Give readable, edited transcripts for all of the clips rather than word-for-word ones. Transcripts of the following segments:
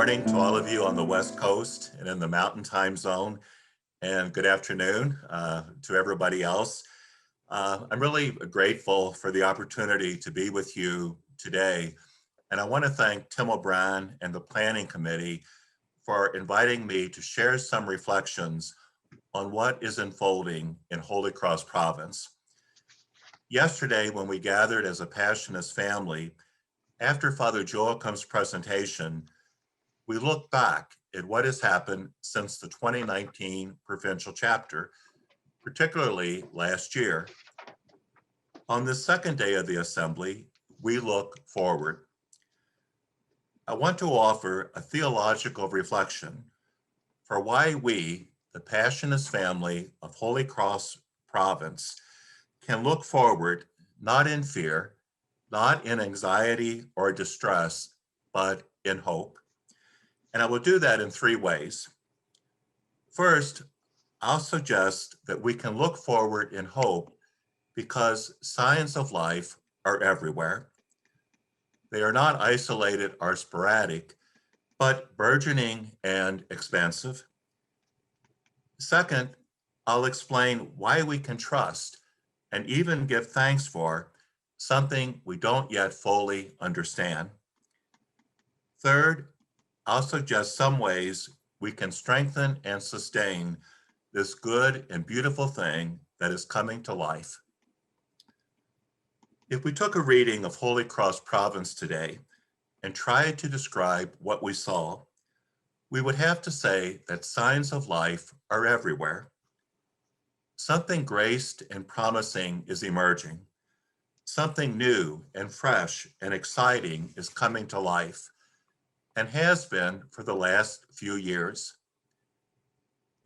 morning to all of you on the West Coast and in the Mountain Time Zone, and good afternoon to everybody else. I'm really grateful for the opportunity to be with you today, and I want to thank Tim O'Brien and the Planning Committee for inviting me to share some reflections on what is unfolding in Holy Cross Province. Yesterday, when we gathered as a Passionist family, after Father Joachim's presentation, we look back at what has happened since the 2019 provincial chapter, particularly last year. On the second day of the assembly, we look forward. I want to offer a theological reflection for why we, the Passionist family of Holy Cross Province, can look forward not in fear, not in anxiety or distress, but in hope. And I will do that in three ways. First, I'll suggest that we can look forward in hope because signs of life are everywhere. They are not isolated or sporadic, but burgeoning and expansive. Second, I'll explain why we can trust and even give thanks for something we don't yet fully understand. Third, I'll suggest some ways we can strengthen and sustain this good and beautiful thing that is coming to life. If we took a reading of Holy Cross Province today and tried to describe what we saw, we would have to say that signs of life are everywhere. Something graced and promising is emerging. Something new and fresh and exciting is coming to life, and has been for the last few years.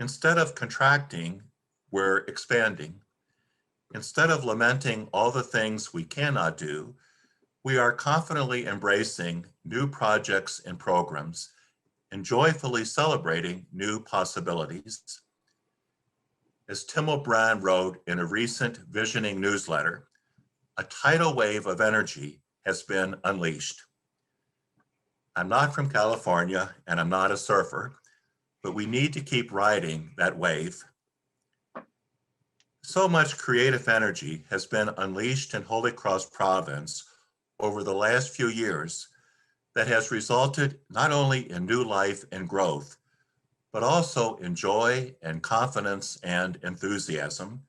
Instead of contracting, we're expanding. Instead of lamenting all the things we cannot do, we are confidently embracing new projects and programs and joyfully celebrating new possibilities. As Tim O'Brien wrote in a recent Visioning newsletter, a tidal wave of energy has been unleashed. I'm not from California and I'm not a surfer, but we need to keep riding that wave. So much creative energy has been unleashed in Holy Cross Province over the last few years that has resulted not only in new life and growth, but also in joy and confidence and enthusiasm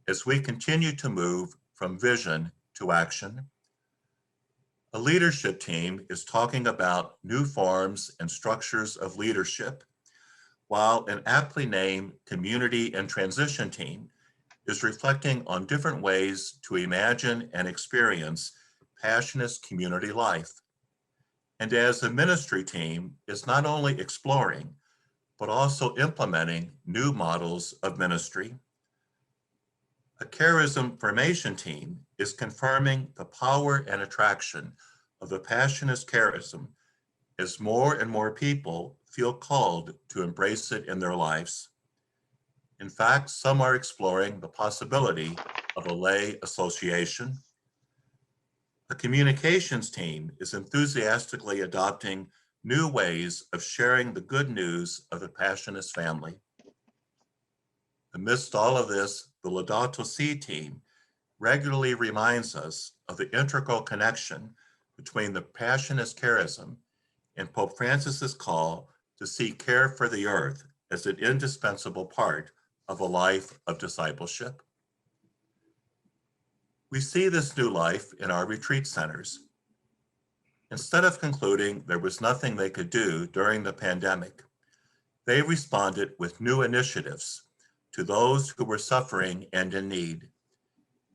as we continue to move from vision to action. A leadership team is talking about new forms and structures of leadership, while an aptly named community and transition team is reflecting on different ways to imagine and experience Passionist community life. And as a ministry team is not only exploring, but also implementing new models of ministry. A charism formation team is confirming the power and attraction of the Passionist charism as more and more people feel called to embrace it in their lives. In fact, some are exploring the possibility of a lay association. A communications team is enthusiastically adopting new ways of sharing the good news of the Passionist family. Amidst all of this, the Laudato Si team regularly reminds us of the integral connection between the Passionist charism and Pope Francis's call to see care for the earth as an indispensable part of a life of discipleship. We see this new life in our retreat centers. Instead of concluding there was nothing they could do during the pandemic, they responded with new initiatives to those who were suffering and in need,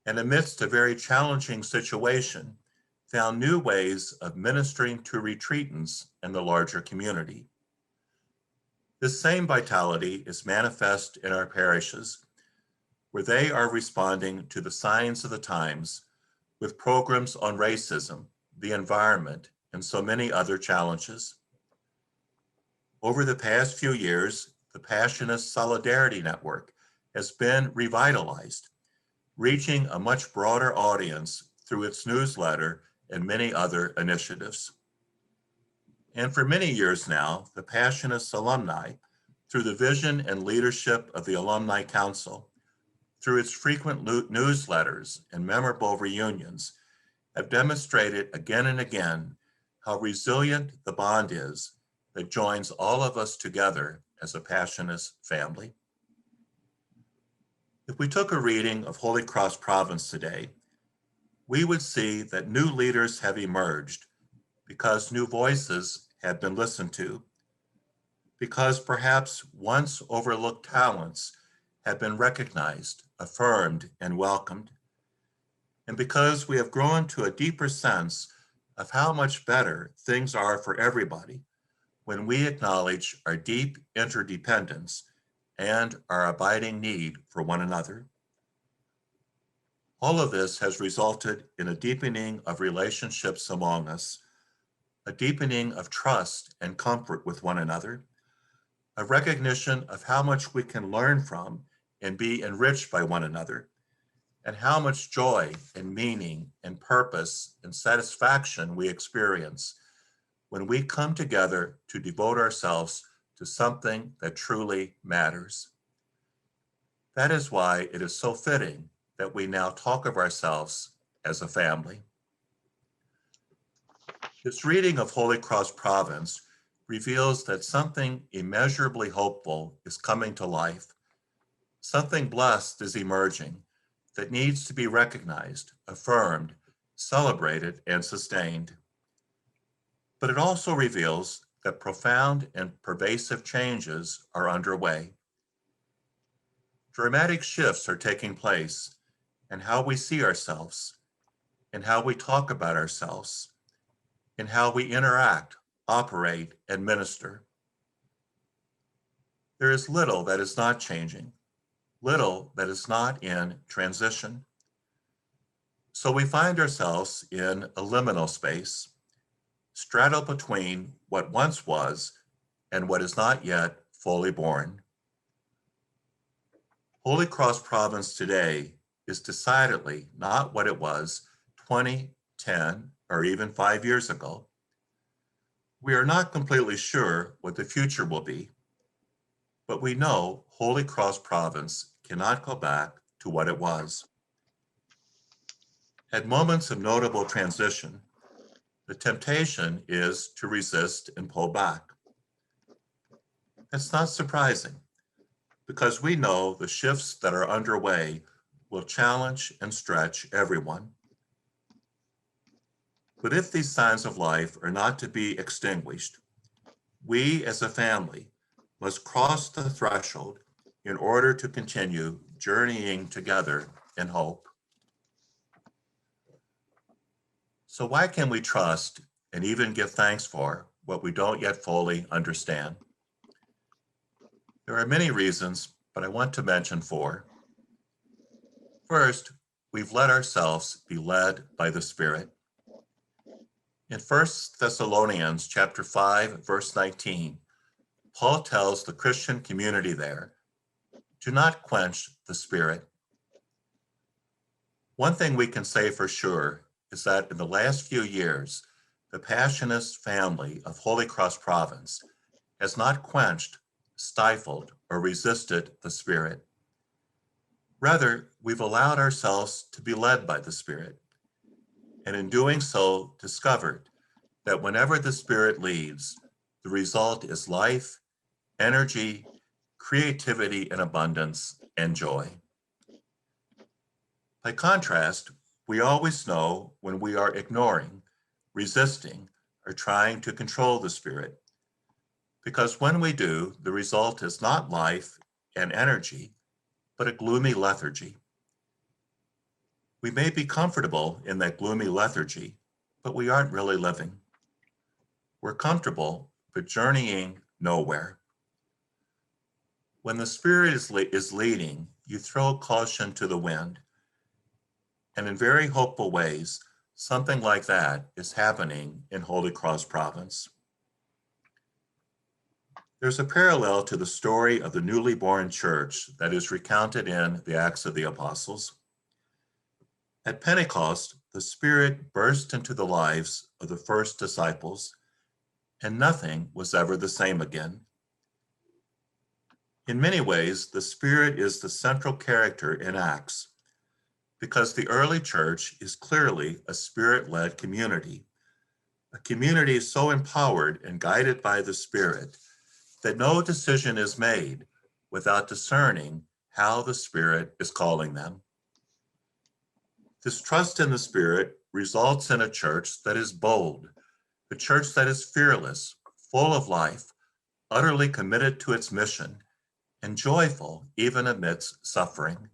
and amidst a very challenging situation, found new ways of ministering to retreatants and the larger community. This same vitality is manifest in our parishes, where they are responding to the signs of the times with programs on racism, the environment, and so many other challenges. Over the past few years, the Passionist Solidarity Network has been revitalized, reaching a much broader audience through its newsletter and many other initiatives. And for many years now, the Passionists alumni, through the vision and leadership of the Alumni Council, through its frequent newsletters and memorable reunions, have demonstrated again and again how resilient the bond is that joins all of us together as a Passionist family. If we took a reading of Holy Cross Province today, we would see that new leaders have emerged because new voices have been listened to, because perhaps once overlooked talents have been recognized, affirmed, and welcomed, and because we have grown to a deeper sense of how much better things are for everybody when we acknowledge our deep interdependence and our abiding need for one another. All of this has resulted in a deepening of relationships among us, a deepening of trust and comfort with one another, a recognition of how much we can learn from and be enriched by one another, and how much joy and meaning and purpose and satisfaction we experience when we come together to devote ourselves to something that truly matters. That is why it is so fitting that we now talk of ourselves as a family. This reading of Holy Cross Province reveals that something immeasurably hopeful is coming to life. Something blessed is emerging that needs to be recognized, affirmed, celebrated, and sustained. But it also reveals that profound and pervasive changes are underway. Dramatic shifts are taking place in how we see ourselves, in how we talk about ourselves, in how we interact, operate, and minister. There is little that is not changing, little that is not in transition. So we find ourselves in a liminal space, straddled between what once was and what is not yet fully born. Holy Cross Province today is decidedly not what it was 20, 10, or even 5 years ago. We are not completely sure what the future will be, but we know Holy Cross Province cannot go back to what it was. At moments of notable transition, the temptation is to resist and pull back. That's not surprising, because we know the shifts that are underway will challenge and stretch everyone. But if these signs of life are not to be extinguished, we as a family must cross the threshold in order to continue journeying together in hope. So why can we trust and even give thanks for what we don't yet fully understand? There are many reasons, but I want to mention 4. First, we've let ourselves be led by the Spirit. In 1 Thessalonians chapter 5, verse 19, Paul tells the Christian community there, do not quench the Spirit. One thing we can say for sure is that in the last few years, the Passionist family of Holy Cross Province has not quenched, stifled, or resisted the Spirit. Rather, we've allowed ourselves to be led by the Spirit, and in doing so, discovered that whenever the Spirit leads, the result is life, energy, creativity in abundance, and joy. By contrast, we always know when we are ignoring, resisting, or trying to control the Spirit, because when we do, the result is not life and energy, but a gloomy lethargy. We may be comfortable in that gloomy lethargy, but we aren't really living. We're comfortable, but journeying nowhere. When the Spirit is leading, you throw caution to the wind. And in very hopeful ways, something like that is happening in Holy Cross Province. There's a parallel to the story of the newly born church that is recounted in the Acts of the Apostles. At Pentecost, the Spirit burst into the lives of the first disciples, and nothing was ever the same again. In many ways, the Spirit is the central character in Acts, because the early church is clearly a Spirit-led community, a community so empowered and guided by the Spirit that no decision is made without discerning how the Spirit is calling them. This trust in the Spirit results in a church that is bold, a church that is fearless, full of life, utterly committed to its mission, and joyful even amidst suffering.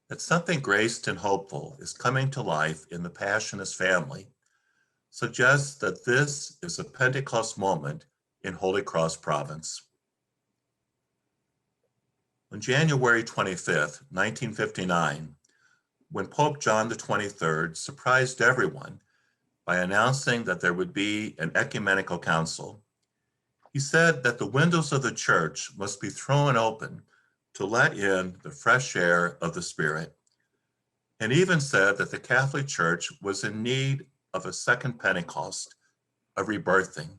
That something graced and hopeful is coming to life in the Passionist family suggests that this is a Pentecost moment in Holy Cross Province. On January 25th, 1959, when Pope John XXIII surprised everyone by announcing that there would be an ecumenical council, he said that the windows of the church must be thrown open to let in the fresh air of the Spirit, and even said that the Catholic Church was in need of a second Pentecost, a rebirthing.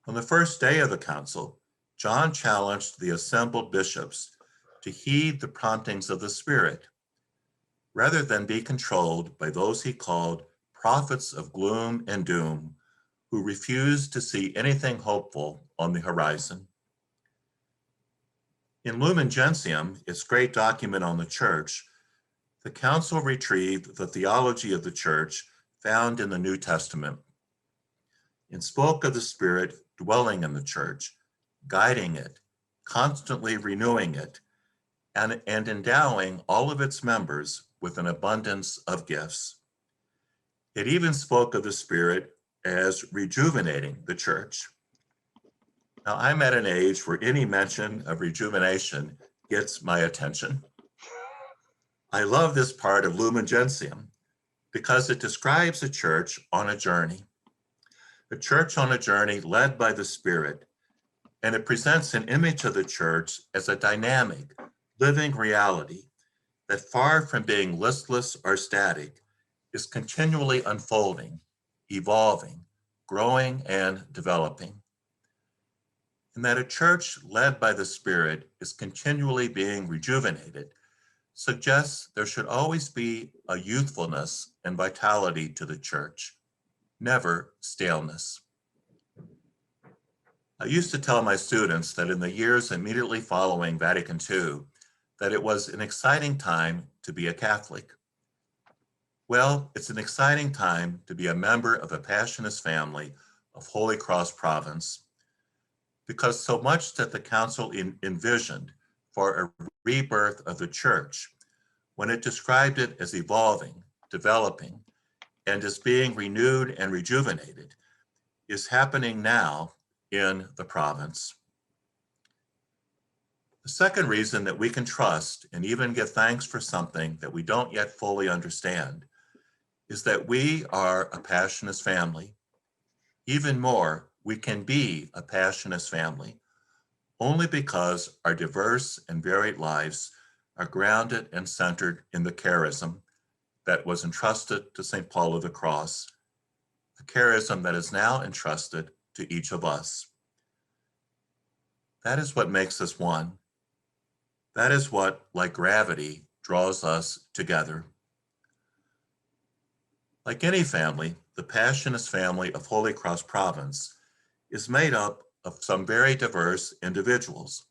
On the first day of the council, John challenged the assembled bishops to heed the promptings of the Spirit, rather than be controlled by those he called prophets of gloom and doom, who refused to see anything hopeful on the horizon. In Lumen Gentium, its great document on the Church, the Council retrieved the theology of the Church found in the New Testament and spoke of the Spirit dwelling in the Church, guiding it, constantly renewing it, and endowing all of its members with an abundance of gifts. It even spoke of the Spirit as rejuvenating the Church. Now, I'm at an age where any mention of rejuvenation gets my attention. I love this part of Lumen Gentium because it describes a church on a journey led by the Spirit, and it presents an image of the church as a dynamic, living reality that, far from being listless or static, is continually unfolding, evolving, growing, and developing. And that a church led by the Spirit is continually being rejuvenated suggests there should always be a youthfulness and vitality to the church, never staleness. I used to tell my students that in the years immediately following Vatican II, that it was an exciting time to be a Catholic. Well, it's an exciting time to be a member of a Passionist family of Holy Cross Province, because so much that the Council envisioned for a rebirth of the Church, when it described it as evolving, developing, and as being renewed and rejuvenated, is happening now in the province. The second reason that we can trust and even give thanks for something that we don't yet fully understand is that we are a Passionist family. Even more, we can be a Passionist family only because our diverse and varied lives are grounded and centered in the charism that was entrusted to St. Paul of the Cross, a charism that is now entrusted to each of us. That is what makes us one. That is what, like gravity, draws us together. Like any family, the Passionist family of Holy Cross Province is made up of some very diverse individuals.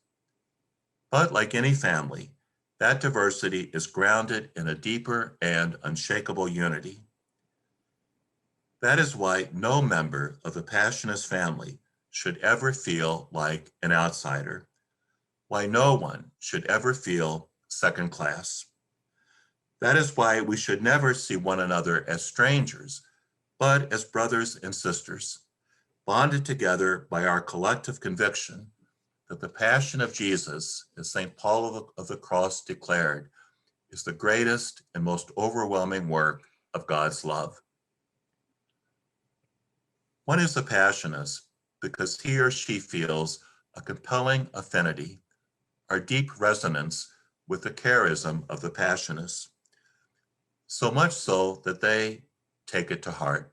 But like any family, that diversity is grounded in a deeper and unshakable unity. That is why no member of the Passionist family should ever feel like an outsider, why no one should ever feel second class. That is why we should never see one another as strangers, but as brothers and sisters, bonded together by our collective conviction that the passion of Jesus, as St. Paul of the Cross declared, is the greatest and most overwhelming work of God's love. One is a passionist because he or she feels a compelling affinity or deep resonance with the charism of the passionist, so much so that they take it to heart.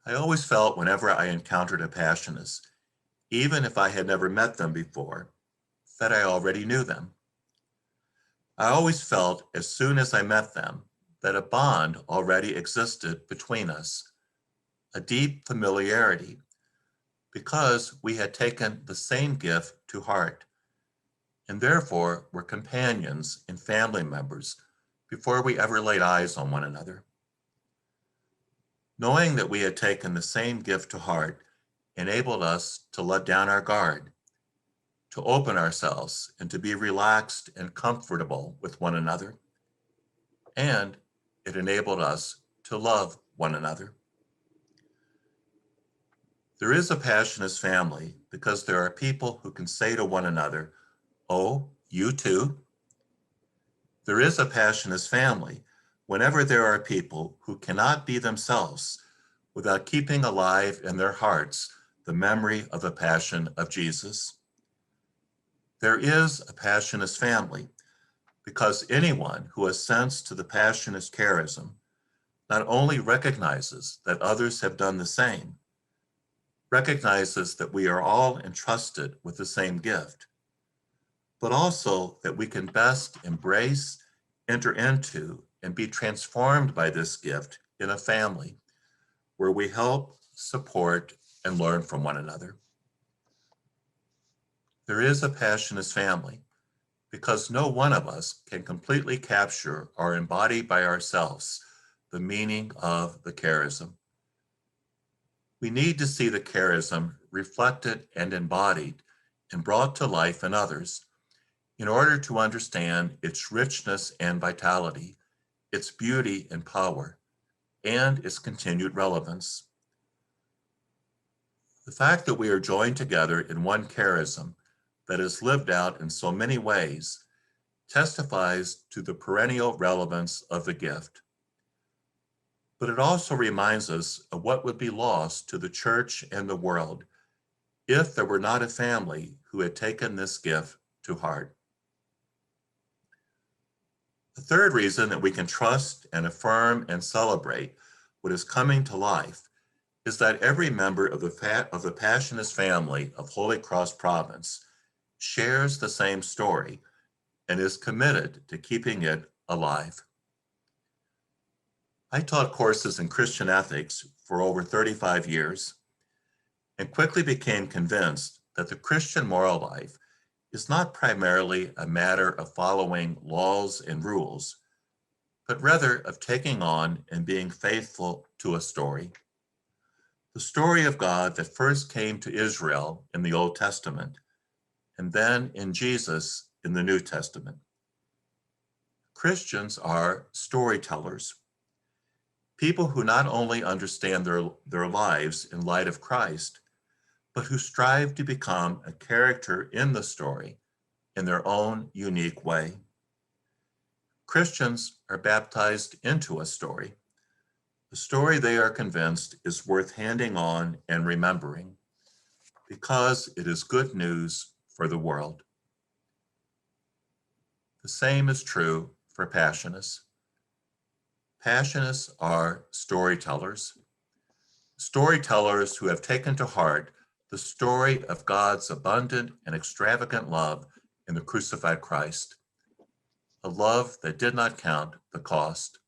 I always felt whenever I encountered a Passionist, even if I had never met them before, that I already knew them. I always felt as soon as I met them that a bond already existed between us, a deep familiarity, because we had taken the same gift to heart, and therefore were companions and family members before we ever laid eyes on one another. Knowing that we had taken the same gift to heart enabled us to let down our guard, to open ourselves, and to be relaxed and comfortable with one another. And it enabled us to love one another. There is a Passionist family because there are people who can say to one another, "Oh, you too." There is a Passionist family whenever there are people who cannot be themselves without keeping alive in their hearts the memory of the passion of Jesus. There is a Passionist family because anyone who assents to the Passionist charism not only recognizes that others have done the same, recognizes that we are all entrusted with the same gift, but also that we can best embrace, enter into, and be transformed by this gift in a family where we help, support, and learn from one another. There is a Passionist family because no one of us can completely capture or embody by ourselves the meaning of the charism. We need to see the charism reflected and embodied and brought to life in others in order to understand its richness and vitality, its beauty and power, and its continued relevance. The fact that we are joined together in one charism that is lived out in so many ways testifies to the perennial relevance of the gift. But it also reminds us of what would be lost to the church and the world if there were not a family who had taken this gift to heart. The third reason that we can trust and affirm and celebrate what is coming to life is that every member of the Passionist family of Holy Cross Province shares the same story and is committed to keeping it alive. I taught courses in Christian ethics for over 35 years and quickly became convinced that the Christian moral life is not primarily a matter of following laws and rules, but rather of taking on and being faithful to a story. The story of God that first came to Israel in the Old Testament, and then in Jesus in the New Testament. Christians are storytellers, people who not only understand their lives in light of Christ, but who strive to become a character in the story in their own unique way. Christians are baptized into a story they are convinced is worth handing on and remembering because it is good news for the world. The same is true for Passionists. Passionists are storytellers who have taken to heart the story of God's abundant and extravagant love in the crucified Christ, a love that did not count the cost.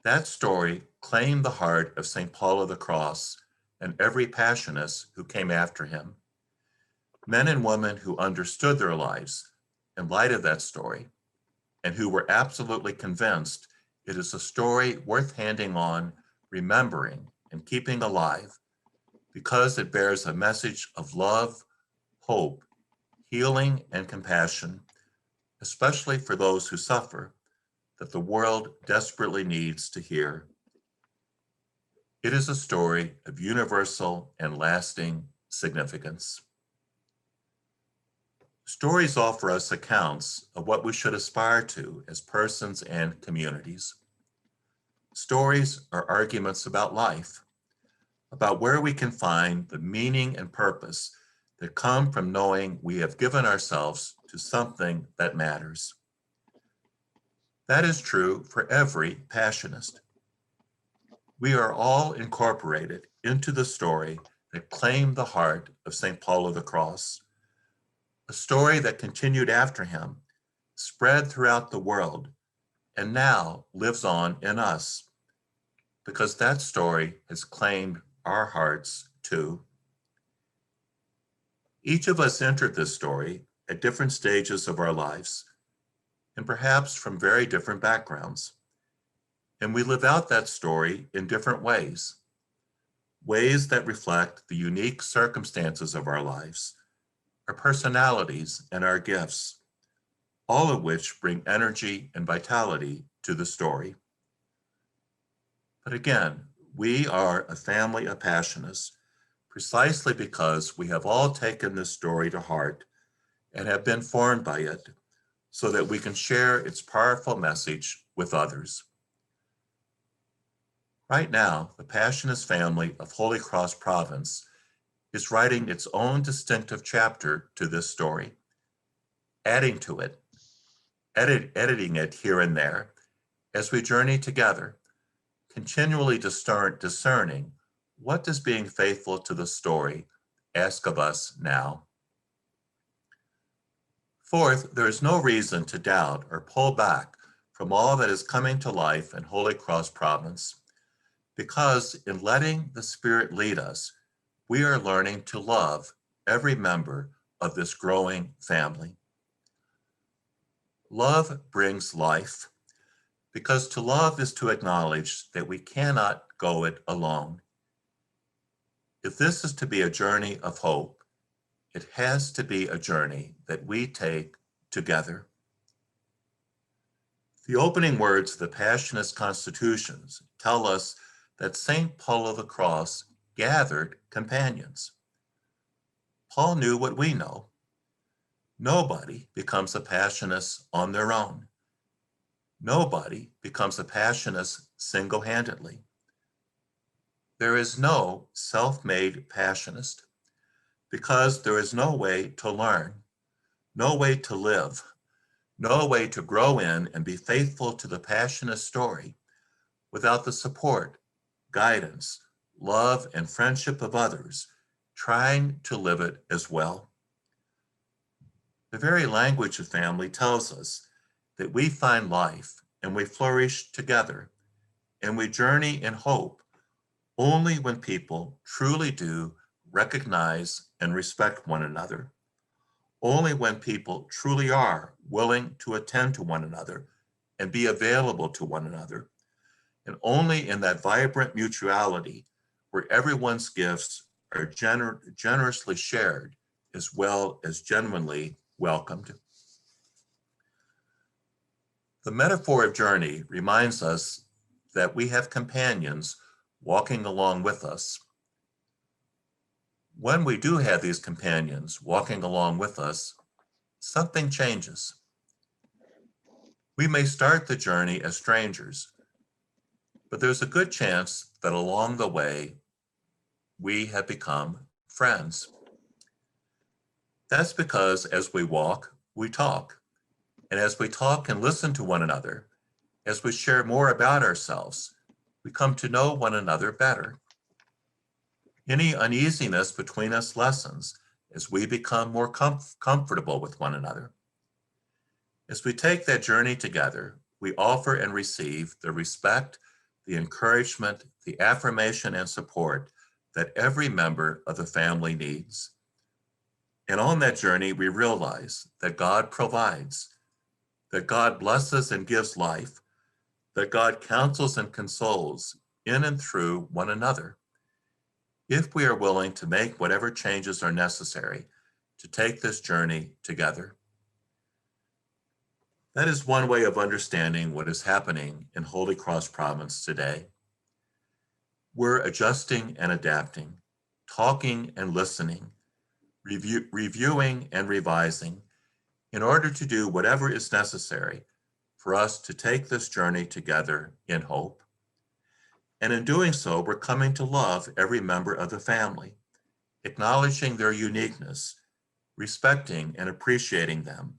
That story claimed the heart of St. Paul of the Cross and every Passionist who came after him. Men and women who understood their lives in light of that story and who were absolutely convinced it is a story worth handing on, remembering, and keeping alive because it bears a message of love, hope, healing, and compassion, especially for those who suffer, that the world desperately needs to hear. It is a story of universal and lasting significance. Stories offer us accounts of what we should aspire to as persons and communities. Stories are arguments about life, about where we can find the meaning and purpose that come from knowing we have given ourselves to something that matters. That is true for every Passionist. We are all incorporated into the story that claimed the heart of St. Paul of the Cross, a story that continued after him, spread throughout the world, and now lives on in us, because that story has claimed our hearts too. Each of us entered this story at different stages of our lives, and perhaps from very different backgrounds. And we live out that story in different ways that reflect the unique circumstances of our lives, our personalities, and our gifts, all of which bring energy and vitality to the story. But again, we are a family of Passionists precisely because we have all taken this story to heart and have been formed by it so that we can share its powerful message with others. Right now, the Passionist family of Holy Cross Province is writing its own distinctive chapter to this story, adding to it, editing it here and there as we journey together, continually discerning what does being faithful to the story ask of us now. Fourth, there is no reason to doubt or pull back from all that is coming to life in Holy Cross Province, because in letting the Spirit lead us, we are learning to love every member of this growing family. Love brings life, because to love is to acknowledge that we cannot go it alone. If this is to be a journey of hope, it has to be a journey that we take together. The opening words of the Passionist Constitutions tell us that St. Paul of the Cross gathered companions. Paul knew what we know. Nobody becomes a Passionist on their own. Nobody becomes a Passionist single-handedly. There is no self-made Passionist, because there is no way to learn, no way to live, no way to grow in and be faithful to the Passionist story without the support, guidance, love, and friendship of others trying to live it as well. The very language of family tells us that we find life and we flourish together and we journey in hope only when people truly do recognize and respect one another, only when people truly are willing to attend to one another and be available to one another, and only in that vibrant mutuality where everyone's gifts are generously shared as well as genuinely welcomed. The metaphor of journey reminds us that we have companions walking along with us. When we do have these companions walking along with us, something changes. We may start the journey as strangers, but there's a good chance that along the way, we have become friends. That's because as we walk, we talk. And as we talk and listen to one another, as we share more about ourselves, we come to know one another better. Any uneasiness between us lessens as we become more comfortable with one another. As we take that journey together, we offer and receive the respect, the encouragement, the affirmation, and support that every member of the family needs. And on that journey, we realize that God provides, that God blesses and gives life, that God counsels and consoles in and through one another, if we are willing to make whatever changes are necessary to take this journey together. That is one way of understanding what is happening in Holy Cross Province today. We're adjusting and adapting, talking and listening, reviewing and revising in order to do whatever is necessary for us to take this journey together in hope. And in doing so, we're coming to love every member of the family, acknowledging their uniqueness, respecting and appreciating them,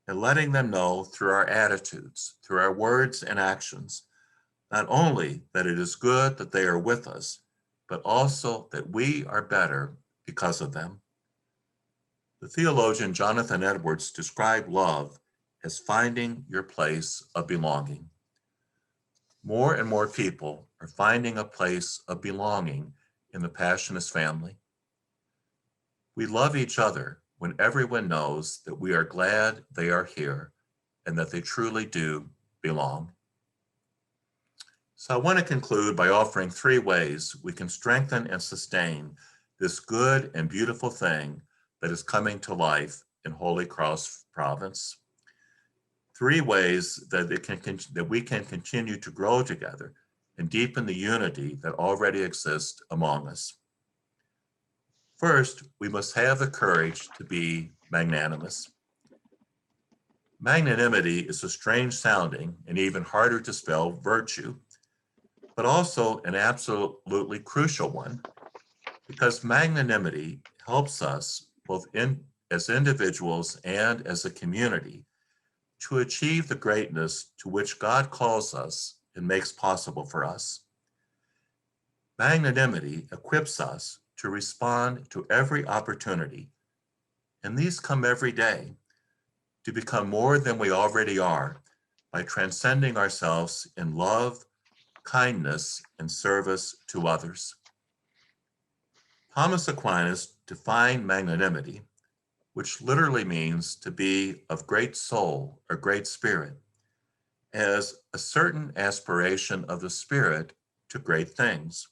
and letting them know through our attitudes, through our words and actions, Not only that it is good that they are with us, but also that we are better because of them. The theologian Jonathan Edwards described love as finding your place of belonging. More and more people are finding a place of belonging in the Passionist family. We love each other when everyone knows that we are glad they are here and that they truly do belong. So I want to conclude by offering 3 ways we can strengthen and sustain this good and beautiful thing that is coming to life in Holy Cross Province. 3 ways that we can continue to grow together and deepen the unity that already exists among us. First, we must have the courage to be magnanimous. Magnanimity is a strange sounding and even harder to spell virtue, but also an absolutely crucial one, because magnanimity helps us both as individuals and as a community to achieve the greatness to which God calls us and makes possible for us. Magnanimity equips us to respond to every opportunity, and these come every day, to become more than we already are by transcending ourselves in love, kindness, and service to others. Thomas Aquinas defined magnanimity, which literally means to be of great soul or great spirit, as a certain aspiration of the spirit to great things.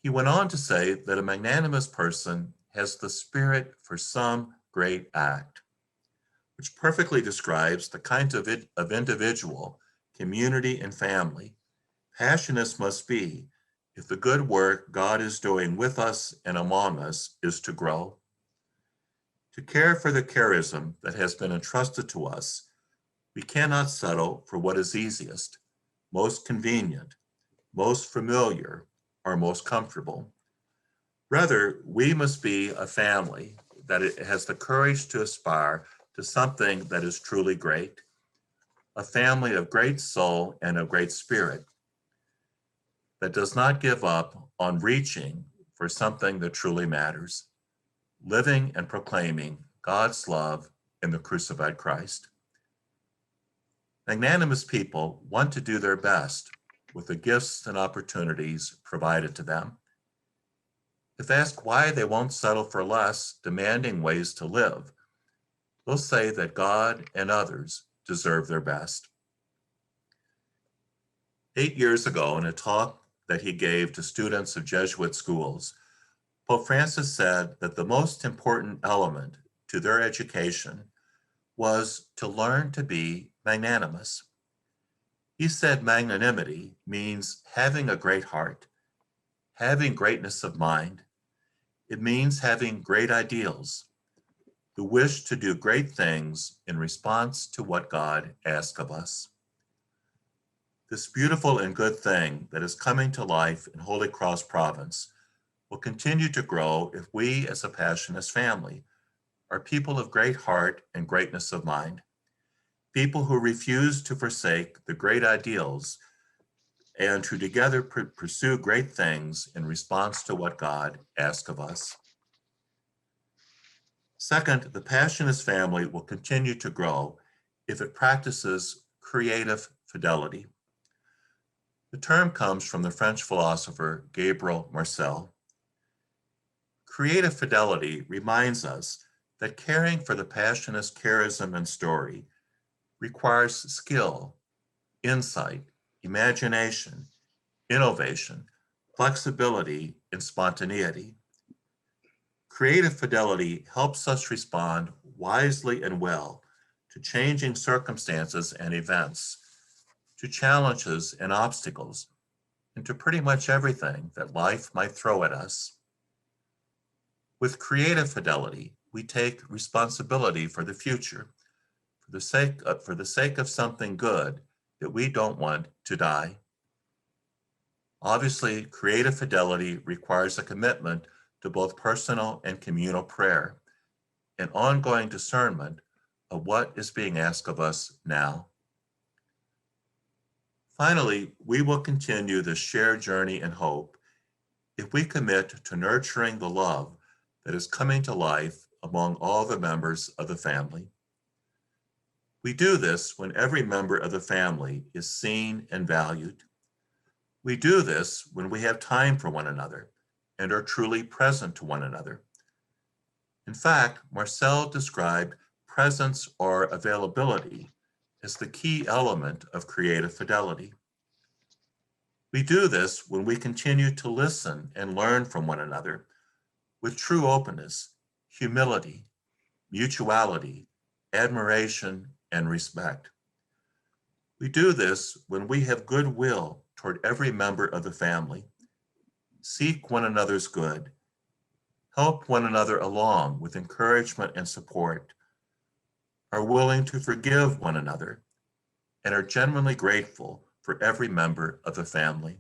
He went on to say that a magnanimous person has the spirit for some great act, which perfectly describes the kinds of individual, community, and family Passionists must be if the good work God is doing with us and among us is to grow. To care for the charism that has been entrusted to us, we cannot settle for what is easiest, most convenient, most familiar, or most comfortable. Rather, we must be a family that has the courage to aspire to something that is truly great, a family of great soul and of great spirit, that does not give up on reaching for something that truly matters, living and proclaiming God's love in the crucified Christ. Magnanimous people want to do their best with the gifts and opportunities provided to them. If asked why they won't settle for less demanding ways to live, they'll say that God and others deserve their best. 8 years ago, in a talk that he gave to students of Jesuit schools, Pope Francis said that the most important element to their education was to learn to be magnanimous. He said magnanimity means having a great heart, having greatness of mind. It means having great ideals, the wish to do great things in response to what God asks of us. This beautiful and good thing that is coming to life in Holy Cross Province will continue to grow if we as a Passionist family are people of great heart and greatness of mind, people who refuse to forsake the great ideals and who together pursue great things in response to what God asks of us. Second, the Passionist family will continue to grow if it practices creative fidelity. The term comes from the French philosopher Gabriel Marcel. Creative fidelity reminds us that caring for the Passionist charism and story requires skill, insight, imagination, innovation, flexibility, and spontaneity. Creative fidelity helps us respond wisely and well to changing circumstances and events, to challenges and obstacles, and to pretty much everything that life might throw at us. With creative fidelity, we take responsibility for the future, for the sake of something good that we don't want to die. Obviously, creative fidelity requires a commitment to both personal and communal prayer, and ongoing discernment of what is being asked of us now. Finally, we will continue this shared journey and hope if we commit to nurturing the love that is coming to life among all the members of the family. We do this when every member of the family is seen and valued. We do this when we have time for one another and are truly present to one another. In fact, Marcel described presence or availability as the key element of creative fidelity. We do this when we continue to listen and learn from one another with true openness, humility, mutuality, admiration, and respect. We do this when we have goodwill toward every member of the family, seek one another's good, help one another along with encouragement and support, are willing to forgive one another, and are genuinely grateful for every member of the family.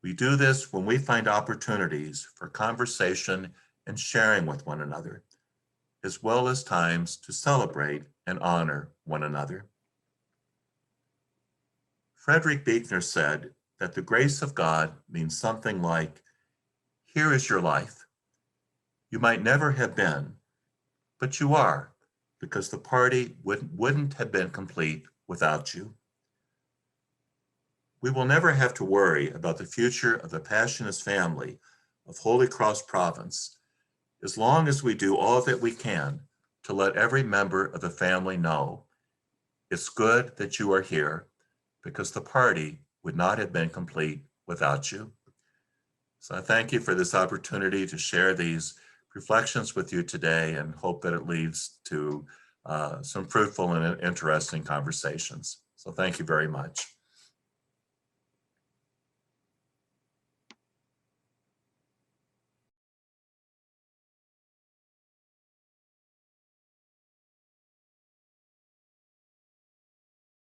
We do this when we find opportunities for conversation and sharing with one another, as well as times to celebrate and honor one another. Frederick Buechner said that the grace of God means something like, here is your life. You might never have been, but you are, because the party wouldn't have been complete without you. We will never have to worry about the future of the Passionist family of Holy Cross Province, as long as we do all that we can to let every member of the family know it's good that you are here, because the party would not have been complete without you. So I thank you for this opportunity to share these reflections with you today and hope that it leads to some fruitful and interesting conversations. So thank you very much.